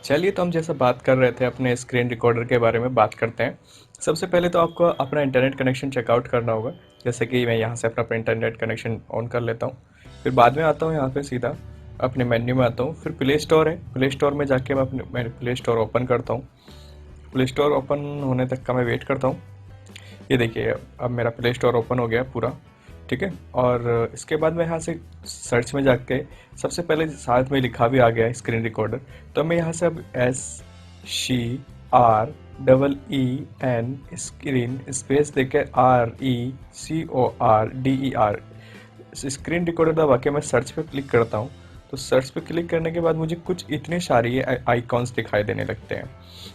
चलिए, तो हम जैसा बात कर रहे थे अपने स्क्रीन रिकॉर्डर के बारे में बात करते हैं। सबसे पहले तो आपको अपना इंटरनेट कनेक्शन चेकआउट करना होगा। जैसे कि मैं यहाँ से अपना इंटरनेट कनेक्शन ऑन कर लेता हूँ। फिर बाद में आता हूँ यहाँ पे सीधा अपने मेन्यू में आता हूँ। फिर प्ले स्टोर है, प्ले स्टोर में जाके मैं प्ले स्टोर ओपन करता हूँ। प्ले स्टोर ओपन होने तक का मैं वेट करता हूँ। ये देखिए, अब मेरा प्ले स्टोर ओपन हो गया पूरा। ठीक है। और इसके बाद मैं यहाँ से सर्च में जाके सबसे पहले साथ में लिखा भी आ गया है स्क्रीन रिकॉर्डर। तो मैं यहाँ से अब SCREEN स्क्रीन स्पेस देके RECORDER स्क्रीन रिकॉर्डर दबा के मैं सर्च पे क्लिक करता हूँ। तो सर्च पे क्लिक करने के बाद मुझे कुछ इतने सारे आइकॉन्स दिखाई देने लगते हैं।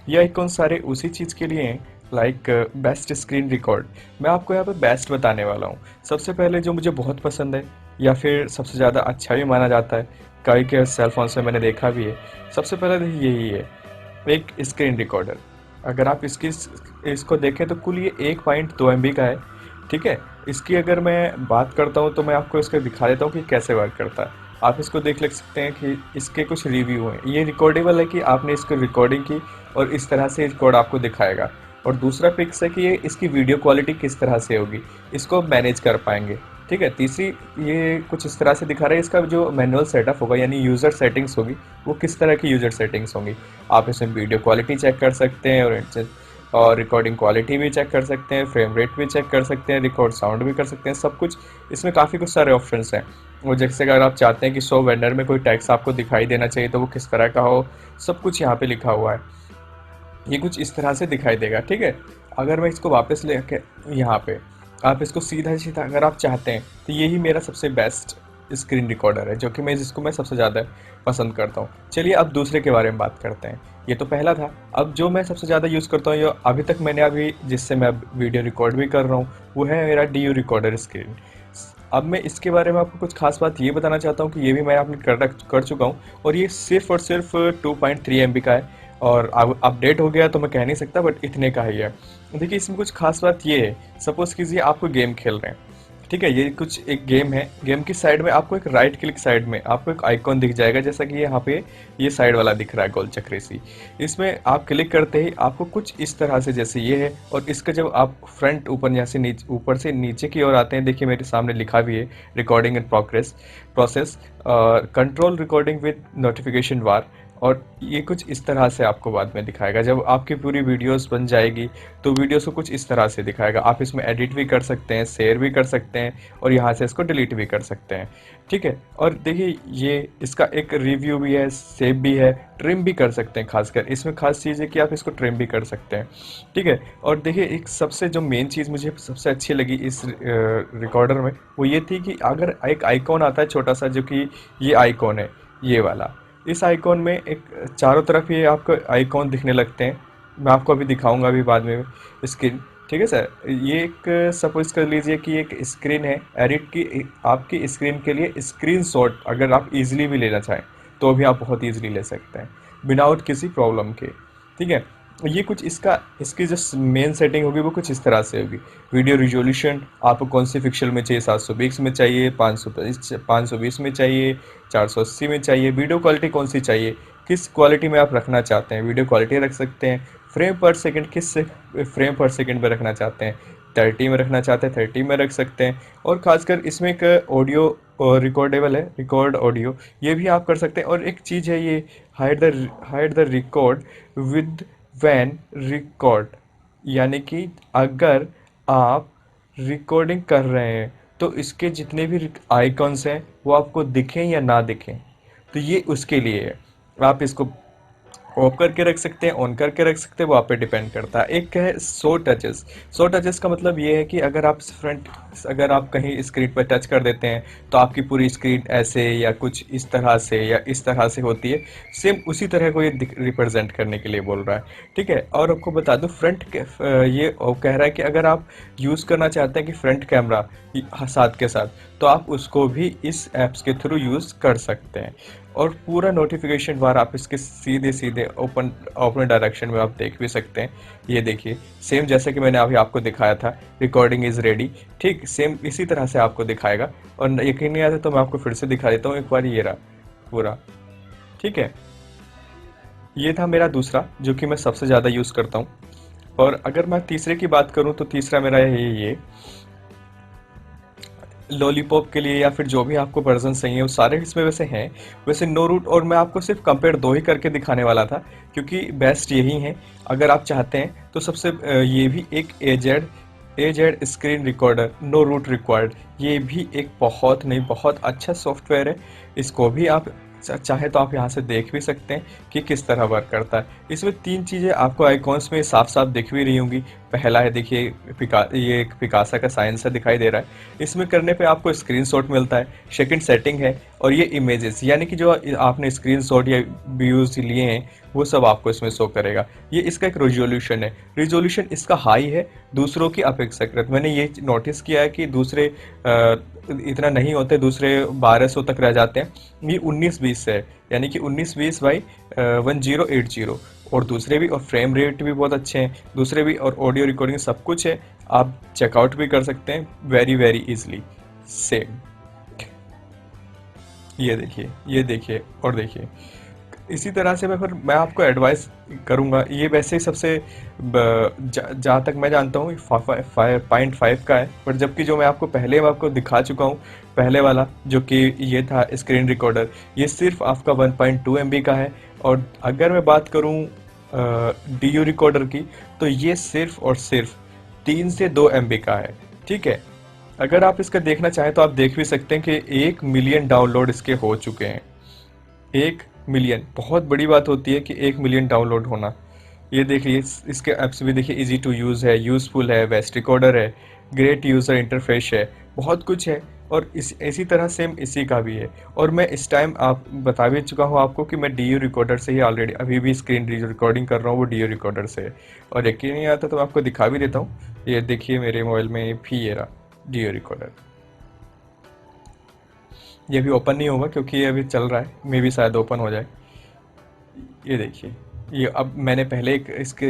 ये आइकॉन सारे उसी चीज़ के लिए हैं, लाइक बेस्ट स्क्रीन रिकॉर्ड। मैं आपको यहाँ पे बेस्ट बताने वाला हूँ। सबसे पहले जो मुझे बहुत पसंद है या फिर सबसे ज़्यादा अच्छा भी माना जाता है, कई के सेल फोन से मैंने देखा भी है, सबसे पहले तो यही है, एक स्क्रीन रिकॉर्डर। अगर आप इसको देखें तो कुल ये 1.2 MB का है। ठीक है। इसकी अगर मैं बात करता हूँ तो मैं आपको इसको दिखा देता हूँ कि कैसे वर्क करता है। आप इसको देख ले सकते हैं कि इसके कुछ रिव्यू हैं। ये रिकॉर्डेबल है कि आपने इसको रिकॉर्डिंग की और इस तरह से रिकॉर्ड आपको दिखाएगा। और दूसरा पिक्स है कि ये इसकी वीडियो क्वालिटी किस तरह से होगी, इसको मैनेज कर पाएंगे। ठीक है। तीसरी, ये कुछ इस तरह से दिखा रहा है, इसका जो मैनुअल सेटअप होगा यानी यूज़र सेटिंग्स होगी, वो किस तरह की यूज़र सेटिंग्स होंगी। आप इसमें वीडियो क्वालिटी चेक कर सकते हैं और रिकॉर्डिंग क्वालिटी भी चेक कर सकते हैं, फ्रेम रेट भी चेक कर सकते हैं, रिकॉर्ड साउंड भी कर सकते हैं, सब कुछ इसमें काफ़ी कुछ सारे ऑप्शंस हैं। और जैसे अगर आप चाहते हैं कि 100 वेंडर में कोई टैक्स आपको दिखाई देना चाहिए तो वो किस तरह का हो, सब कुछ यहाँ पे लिखा हुआ है। ये कुछ इस तरह से दिखाई देगा। ठीक है। अगर मैं इसको वापस लेके यहाँ पे, आप इसको सीधा सीधा अगर आप चाहते हैं तो यही मेरा सबसे बेस्ट स्क्रीन रिकॉर्डर है, जो कि जिसको मैं सबसे ज़्यादा पसंद करता हूँ। चलिए अब दूसरे के बारे में बात करते हैं। ये तो पहला था। अब जो मैं सबसे ज़्यादा यूज़ करता हूँ, ये अभी तक मैंने अभी जिससे मैं अब वीडियो रिकॉर्ड भी कर रहा हूँ, वो है मेरा DU रिकॉर्डर स्क्रीन। अब मैं इसके बारे में आपको कुछ खास बात ये बताना चाहता हूँ कि ये भी मैं आपने कर चुका हूँ, और ये सिर्फ और सिर्फ 2.3 MB का है। और अब अपडेट हो गया तो मैं कह नहीं सकता, बट इतने का ही है। देखिए, इसमें कुछ खास बात ये है, सपोज कीजिए आपको गेम खेल रहे हैं। ठीक है। ये कुछ एक गेम है, गेम की साइड में आपको एक राइट क्लिक साइड में आपको एक आइकॉन दिख जाएगा, जैसा कि यहाँ पे ये साइड वाला दिख रहा है गोल चक्री सी। इसमें आप क्लिक करते ही आपको कुछ इस तरह से, जैसे ये है, और इसका जब आप फ्रंट ऊपर जैसे नीचे ऊपर से नीचे की ओर आते हैं, देखिए मेरे सामने लिखा भी है recording in process control recording with notification bar. और ये कुछ इस तरह से आपको बाद में दिखाएगा जब आपकी पूरी वीडियोस बन जाएगी। तो वीडियोस को कुछ इस तरह से दिखाएगा। आप इसमें एडिट भी कर सकते हैं, शेयर भी कर सकते हैं, और यहाँ से इसको डिलीट भी कर सकते हैं। ठीक है। और देखिए, ये इसका एक रिव्यू भी है, सेव भी है, ट्रिम भी कर सकते हैं। खासकर इसमें खास चीज़ है कि आप इसको ट्रिम भी कर सकते हैं। ठीक है। और देखिए, एक सबसे जो मेन चीज़ मुझे सबसे अच्छी लगी इस रिकॉर्डर में, वो ये थी कि अगर एक आइकॉन आता है छोटा सा, जो कि ये आइकॉन है, ये वाला। इस आइकॉन में एक चारों तरफ ये आपको आइकॉन दिखने लगते हैं। मैं आपको अभी दिखाऊंगा अभी बाद में स्क्रीन। ठीक है सर। ये एक सपोज कर लीजिए कि एक स्क्रीन है एडिट की, आपकी स्क्रीन के लिए स्क्रीनशॉट अगर आप इजीली भी लेना चाहें तो भी आप बहुत इजीली ले सकते हैं, विदाउट किसी प्रॉब्लम के। ठीक है। ये कुछ इसका इसकी जो मेन सेटिंग होगी वो कुछ इस तरह से होगी। वीडियो रिजोल्यूशन आपको कौन से पिक्सल में चाहिए, 720 में चाहिए, 520 में चाहिए, 480 में चाहिए, वीडियो क्वालिटी कौन सी चाहिए, किस क्वालिटी में आप रखना चाहते हैं, वीडियो क्वालिटी रख सकते हैं। फ्रेम पर सेकंड किस फ्रेम पर सेकंड में रखना चाहते हैं, 30 में रखना चाहते हैं 30 में रख सकते हैं। और खासकर इसमें एक ऑडियो रिकॉर्डेबल है, रिकॉर्ड ऑडियो, ये भी आप कर सकते हैं। और एक चीज़ है ये, hide the record with van record, यानी कि अगर आप रिकॉर्डिंग कर रहे हैं तो इसके जितने भी आइकॉन्स हैं वो आपको दिखें या ना दिखें, तो ये उसके लिए है। आप इसको ऑफ करके रख सकते हैं, ऑन करके रख सकते हैं, वो आप पे डिपेंड करता है। एक है सो टचेस। सो टचेस का मतलब ये है कि अगर आप कहीं स्क्रीन पर टच कर देते हैं तो आपकी पूरी स्क्रीन ऐसे या कुछ इस तरह से या इस तरह से होती है। सेम उसी तरह को ये रिप्रेजेंट करने के लिए बोल रहा है। ठीक है। और आपको बता दूं, ये कह रहा है कि अगर आप यूज़ करना चाहते हैं कि फ्रंट कैमरा साथ के साथ, तो आप उसको भी इस ऐप्स के थ्रू यूज़ कर सकते हैं। और पूरा नोटिफिकेशन बार आप इसके सीधे सीधे ओपन ओपन डायरेक्शन में आप देख भी सकते हैं। ये देखिए, सेम जैसे कि मैंने अभी आपको दिखाया था, रिकॉर्डिंग इज़ रेडी। ठीक सेम इसी तरह से आपको दिखाएगा। और यकीन नहीं आता तो मैं आपको फिर से दिखा देता हूँ एक बार, ये रहा पूरा। ठीक है। ये था मेरा दूसरा, जो कि मैं सबसे ज़्यादा यूज़ करता हूँ। और अगर मैं तीसरे की बात करूँ तो तीसरा मेरा है ये लॉलीपॉप के लिए, या फिर जो भी आपको वर्जन चाहिए वो सारे इसमें वैसे हैं। वैसे नो रूट, और मैं आपको सिर्फ कंपेयर दो ही करके दिखाने वाला था, क्योंकि बेस्ट यही है। अगर आप चाहते हैं तो सबसे ये भी एक AZ screen recorder, no root required, ये भी एक बहुत नहीं बहुत अच्छा सॉफ्टवेयर है। इसको भी आप चाहे तो आप यहाँ से देख भी सकते हैं कि किस तरह वर्क करता है। इसमें तीन चीज़ें आपको आइकॉन्स में साफ साफ दिख भी रही होंगी। पहला है, देखिए, ये एक पिकासा का साइन सा दिखाई दे रहा है। इसमें करने पे आपको स्क्रीनशॉट मिलता है। सेकंड सेटिंग है, और ये इमेजेस, यानी कि जो आपने स्क्रीनशॉट या व्यूज लिए हैं वो सब आपको इसमें शो करेगा। ये इसका एक रिजोल्यूशन है, रिजोल्यूशन इसका हाई है दूसरों की अपेक्षाकृत। मैंने ये नोटिस किया है कि दूसरे इतना नहीं होते, दूसरे 1200 तक रह जाते हैं। ये 1920 से है, यानी कि 1920 बाई 1080। और दूसरे भी, और फ्रेम रेट भी बहुत अच्छे हैं दूसरे भी, और ऑडियो रिकॉर्डिंग सब कुछ है। आप चेकआउट भी कर सकते हैं वेरी वेरी इजली। सेम, ये देखिए और देखिए। इसी तरह से मैं आपको एडवाइस करूंगा, ये वैसे ही सबसे जहाँ तक मैं जानता हूँ 5.5 का है, पर जबकि जो मैं आपको दिखा चुका हूँ पहले वाला, जो कि ये था स्क्रीन रिकॉर्डर, ये सिर्फ आपका 1.2 MB का है। और अगर मैं बात करूँ DU रिकॉर्डर की, तो ये सिर्फ और सिर्फ 3 से 2 MB का है। ठीक है, अगर आप इसका देखना चाहें तो आप देख भी सकते हैं कि 1 मिलियन डाउनलोड इसके हो चुके हैं। 1 मिलियन बहुत बड़ी बात होती है कि 1 मिलियन डाउनलोड होना। ये देखिए, इसके ऐप्स भी देखिए, इजी टू यूज़ है, यूज़फुल है, बेस्ट रिकॉर्डर है, ग्रेट यूज़र इंटरफेस है, बहुत कुछ है। और इसी तरह सेम इसी का भी है। और मैं इस टाइम आप बता भी चुका हूँ आपको कि मैं DU रिकॉर्डर से ही ऑलरेडी अभी भी स्क्रीन रिकॉर्डिंग कर रहा हूँ, वो DU रिकॉर्डर से है। और यकीन नहीं आता तो मैं आपको दिखा भी देता हूँ। ये देखिए, मेरे मोबाइल में भी ये रहा DU रिकॉर्डर। ये अभी ओपन नहीं होगा क्योंकि ये अभी चल रहा है, मे भी शायद ओपन हो जाए। ये देखिए, ये अब मैंने पहले एक इसके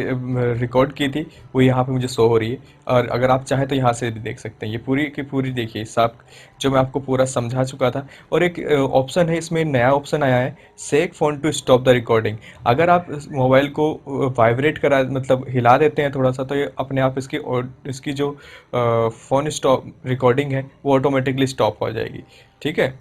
रिकॉर्ड की थी, वो यहाँ पे मुझे शो हो रही है। और अगर आप चाहें तो यहाँ से भी देख सकते हैं, ये पूरी की पूरी देखिए साहब, जो मैं आपको पूरा समझा चुका था। और एक ऑप्शन है इसमें, नया ऑप्शन आया है, shake phone to stop the recording. अगर आप इस मोबाइल को वाइब्रेट करा, मतलब हिला देते हैं थोड़ा सा, तो ये अपने आप इसकी जो फ़ोन स्टॉप रिकॉर्डिंग है वो ऑटोमेटिकली स्टॉप हो जाएगी। ठीक है।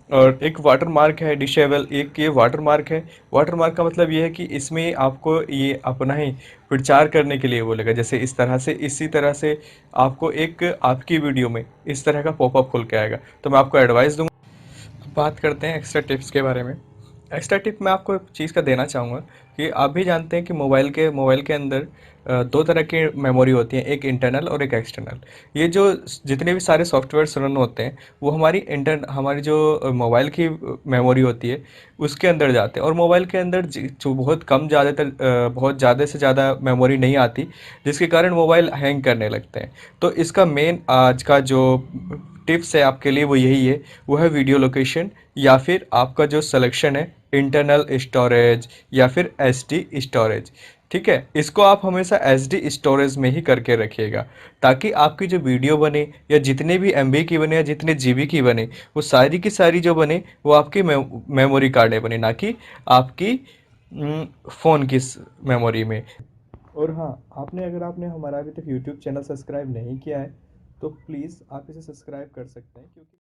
और एक वाटर मार्क है डिसेबल, एक ये वाटर मार्क है। वाटर मार्क का मतलब ये है कि इसमें आपको ये अपना ही प्रचार करने के लिए बोलेगा, जैसे इस तरह से, इसी तरह से आपको एक आपकी वीडियो में इस तरह का पॉपअप खुल के आएगा। तो मैं आपको एडवाइस दूंगा। बात करते हैं एक्स्ट्रा टिप्स के बारे में। एक्स्ट्रा टिप मैं आपको एक चीज़ का देना चाहूँगा कि आप भी जानते हैं कि मोबाइल के अंदर दो तरह की मेमोरी होती है, एक इंटरनल और एक एक्सटर्नल। ये जो जितने भी सारे सॉफ्टवेयर्स रन होते हैं वो हमारी जो मोबाइल की मेमोरी होती है उसके अंदर जाते हैं। और मोबाइल के अंदर जो बहुत कम, बहुत ज़्यादा से ज़्यादा मेमोरी नहीं आती, जिसके कारण मोबाइल हैंग करने लगते हैं। तो इसका मेन आज का जो टिप्स है आपके लिए वो यही है, वो है वीडियो लोकेशन, या फिर आपका जो सिलेक्शन है इंटरनल स्टोरेज या फिर एसडी स्टोरेज। ठीक है, इसको आप हमेशा एसडी स्टोरेज में ही करके रखिएगा, ताकि आपकी जो वीडियो बने, या जितने भी एमबी की बने या जितने जीबी की बने, वो सारी की सारी जो बने वो आपकी मेमोरी कार्ड में बने, ना कि आपकी फ़ोन की मेमोरी में। और हाँ, अगर आपने हमारा अभी तक यूट्यूब चैनल सब्सक्राइब नहीं किया है तो प्लीज़ आप इसे सब्सक्राइब कर सकते हैं, क्योंकि